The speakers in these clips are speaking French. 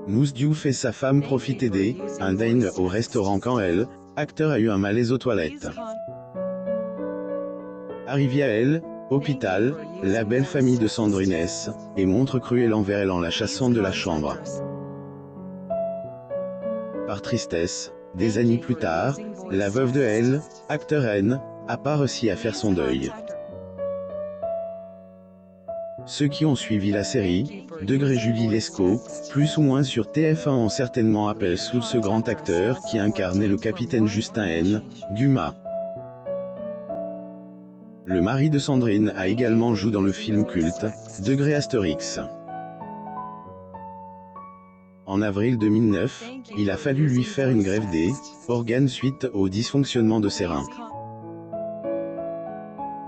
Mousse Diouf et sa femme profitent d'aider un dîner au restaurant quand elle, acteur, a eu un malaise aux toilettes. Arrivée à elle, hôpital, la belle famille de Sandrine S. et montre cruel envers elle en la chassant de la chambre. Par tristesse, des années plus tard, la veuve de elle, acteur N, a pas réussi à faire son deuil. Ceux qui ont suivi la série, Degré Julie Lescaut, plus ou moins sur TF1 ont certainement appelé sous ce grand acteur qui incarnait le capitaine Justin N. Dumas. Le mari de Sandrine a également joué dans le film culte, Degré Astérix. En avril 2009, il a fallu lui faire une greffe des organes suite au dysfonctionnement de ses reins.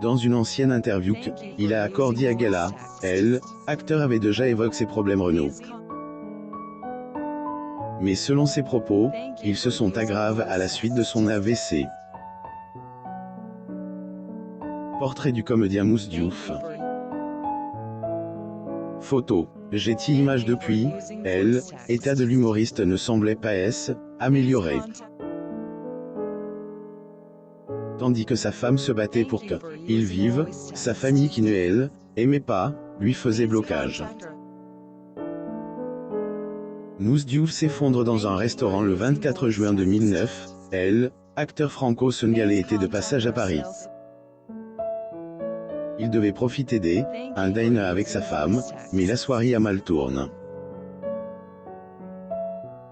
Dans une ancienne interview qu'il a accordée à Gala, elle, acteur, avait déjà évoqué ses problèmes rénaux. Mais selon ses propos, ils se sont aggravés à la suite de son AVC. Portrait du comédien Mousse Diouf. Photo. Getty Images. Depuis, elle, état de l'humoriste ne semblait pas amélioré. Tandis que sa femme se battait pour qu'il vive, sa famille qui ne elle, aimait pas, lui faisait blocage. Mousse Diouf s'effondre dans un restaurant le 24 juin 2009, elle, acteur franco-sénégalais, était de passage à Paris. Il devait profiter d'un dîner avec sa femme, mais la soirée a mal tourné.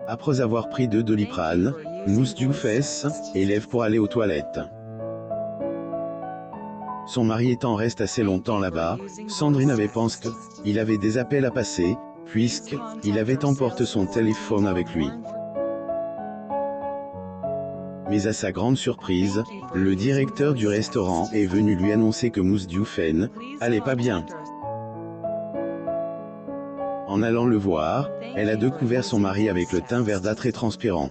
Après avoir pris de Doliprane, Mousse Diouf élève pour aller aux toilettes. Son mari étant resté assez longtemps là-bas, Sandrine avait pensé qu'il avait des appels à passer, puisqu'il avait emporté son téléphone avec lui. Mais à sa grande surprise, le directeur du restaurant est venu lui annoncer que Mousse Diouf allait pas bien. En allant le voir, elle a découvert son mari avec le teint verdâtre et transpirant.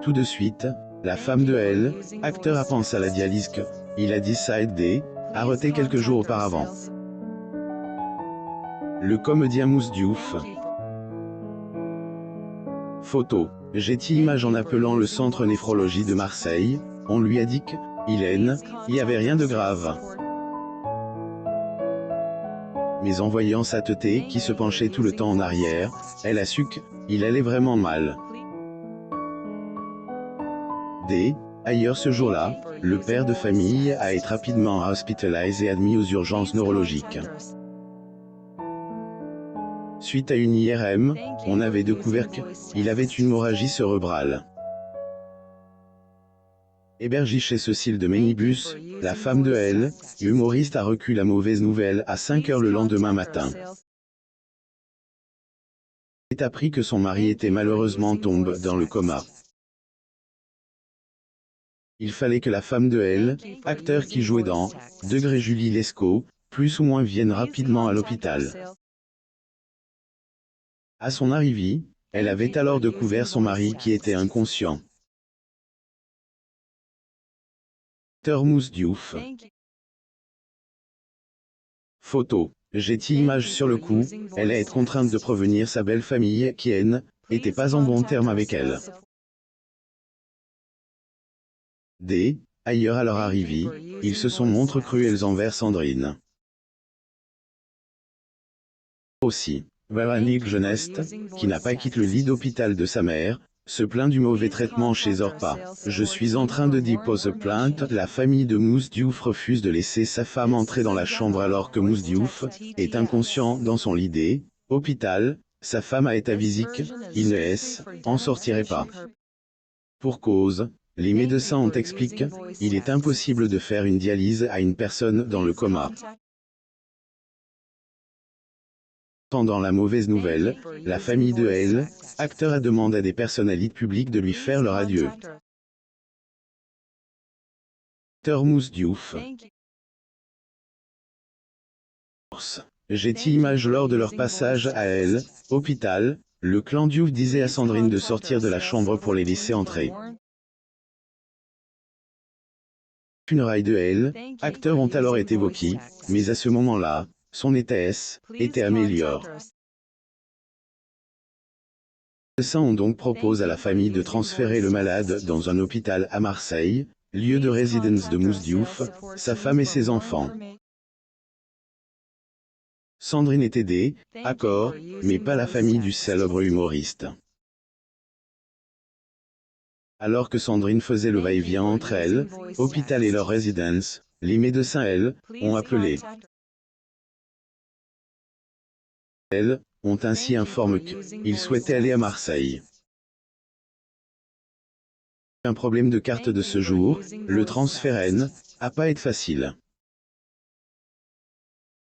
Tout de suite, la femme de elle, acteur, a pensé à la dialyse qu'il a dit ça aidé, arrêté quelques jours auparavant. Le comédien Mousse Diouf. Photo. Getty Images. En appelant le centre néphrologie de Marseille, on lui a dit qu'il n'y avait rien de grave. Mais en voyant sa tête qui se penchait tout le temps en arrière, elle a su qu'il allait vraiment mal. Ailleurs ce jour-là, le père de famille a été rapidement hospitalisé et admis aux urgences neurologiques. Suite à une IRM, on avait découvert qu'il avait une hémorragie cérébrale. Hébergée chez Cécile de Ménibus, la femme de elle, humoriste, a reçu la mauvaise nouvelle à 5 h le lendemain matin. Elle a appris que son mari était malheureusement tombé dans le coma. Il fallait que la femme de elle, acteur qui jouait dans Degré Julie Lescaut, plus ou moins, vienne rapidement à l'hôpital. À son arrivée, elle avait alors découvert son mari qui était inconscient. Acteur Mousse Diouf. Photo. Getty Images. Sur le coup, elle a été contrainte de prévenir sa belle famille qui n'était pas en bon terme avec elle. Ailleurs à leur arrivée, ils se sont montrés cruels envers Sandrine. Aussi, Véronique Geneste, qui n'a pas quitté le lit d'hôpital de sa mère, se plaint du mauvais traitement chez Orpa. Je suis en train de déposer plainte. La famille de Mousse Diouf refuse de laisser sa femme entrer dans la chambre alors que Mousse Diouf est inconscient dans son lit hôpital. Sa femme a été avisée qu'il ne en sortirait pas. Pour cause, les médecins ont expliqué qu'il est impossible de faire une dialyse à une personne dans le coma. Entendant la mauvaise nouvelle, la famille de elle, acteur, a demandé à des personnalités publiques de lui faire leur adieu. Acteur Mousse Diouf. Getty Images. Lors de leur passage à elle, hôpital, le clan Diouf disait à Sandrine de sortir de la chambre pour les laisser entrer. Les funérailles de elle, acteur, ont alors été évoquées, mais à ce moment-là, son état était amélioré. médecins ont donc proposé à la famille de transférer le malade dans un hôpital à Marseille, lieu de résidence de Mousse Diouf, sa femme et ses enfants. Sandrine est aidée, accord, mais pas la famille du célèbre humoriste. Alors que Sandrine faisait le va-et-vient entre elle, hôpital et leur résidence, les médecins, elles, ont appelé. Elles, ont ainsi informé qu'ils souhaitaient aller à Marseille. Un problème de carte de ce jour, le transfert n'a pas été facile.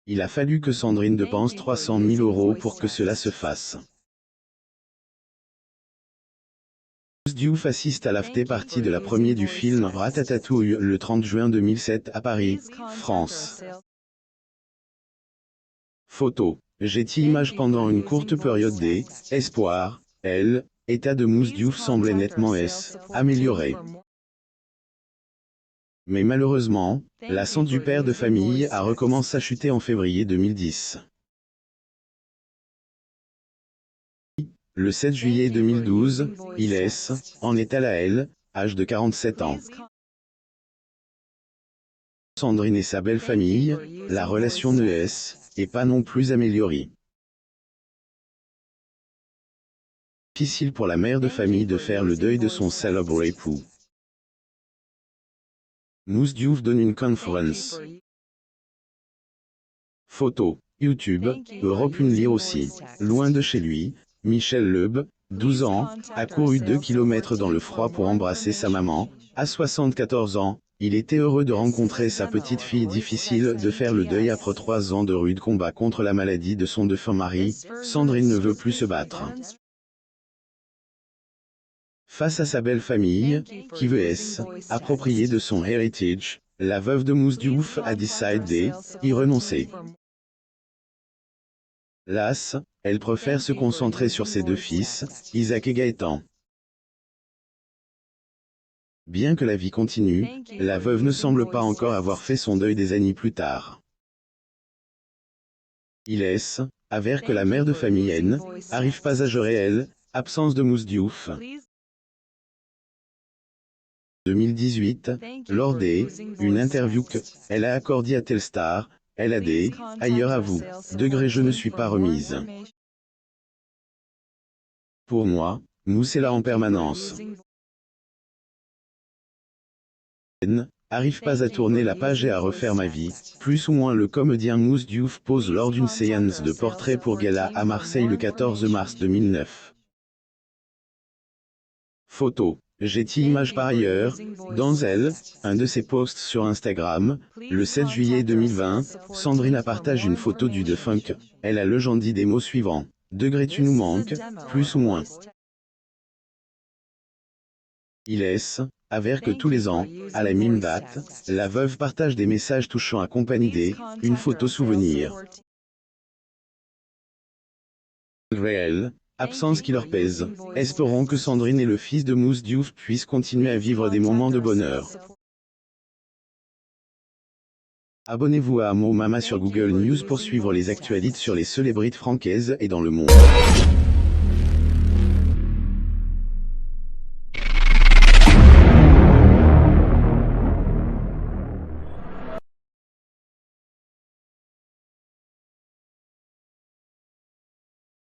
Il a fallu que Sandrine dépense 300 000 € pour que cela se fasse. Mousse Diouf assiste à l'after party de la première du film Ratatouille le 30 juin 2007 à Paris, France. Photo. Getty Images. Pendant une courte période d'espoir, l'état de Mousse Diouf semblait nettement amélioré. Mais malheureusement, la santé du père de famille a recommencé à chuter en février 2010. Le 7 juillet 2012, il en est à l'âge de 47 ans. Sandrine et sa belle famille, la relation n'est pas non plus améliorée. Difficile pour la mère de famille de faire le deuil de son célèbre époux. Mousse Diouf donne une conférence. Photo, YouTube, Europe 1 lire aussi. Loin de chez lui, Michel Leub, 12 ans, a couru 2 km dans le froid pour embrasser sa maman. À 74 ans, il était heureux de rencontrer sa petite fille. Difficile de faire le deuil après 3 ans de rude combat contre la maladie de son défunt mari. Sandrine ne veut plus se battre face à sa belle famille, qui veut s'approprier de son héritage. La veuve de Mousse Diouf a décidé d'y renoncer. Las, elle préfère se concentrer sur ses 2 fils, Isaac et Gaëtan. Bien que la vie continue, la veuve ne semble pas encore avoir fait son deuil des années plus tard. Il avère que la mère de famille n'arrive pas à gérer l'absence de Mousse Diouf. 2018, lors d'une interview qu'elle a accordée à Telstar, elle a dit « Ailleurs à vous, je ne suis pas remise. Pour moi, Mousse est là en permanence. Arrive pas à tourner la page et à refaire ma vie. » Plus ou moins le comédien Mousse Diouf pose lors d'une séance de portrait pour gala à Marseille le 14 mars 2009. Photo. Getty Images. Par ailleurs, dans un de ses posts sur Instagram, le 7 juillet 2020, Sandrine a partagé une photo du défunt. Elle a le genre dit des mots suivants. « Tu nous manques, plus ou moins. » Il avère que tous les ans, à la même date, la veuve partage des messages touchants accompagnés d'une photo souvenir. Réel. Absence qui leur pèse. Espérons que Sandrine et le fils de Mousse Diouf puissent continuer à vivre des moments de bonheur. Abonnez-vous à Mo Mama sur Google News pour suivre les actualités sur les célébrités françaises et dans le monde.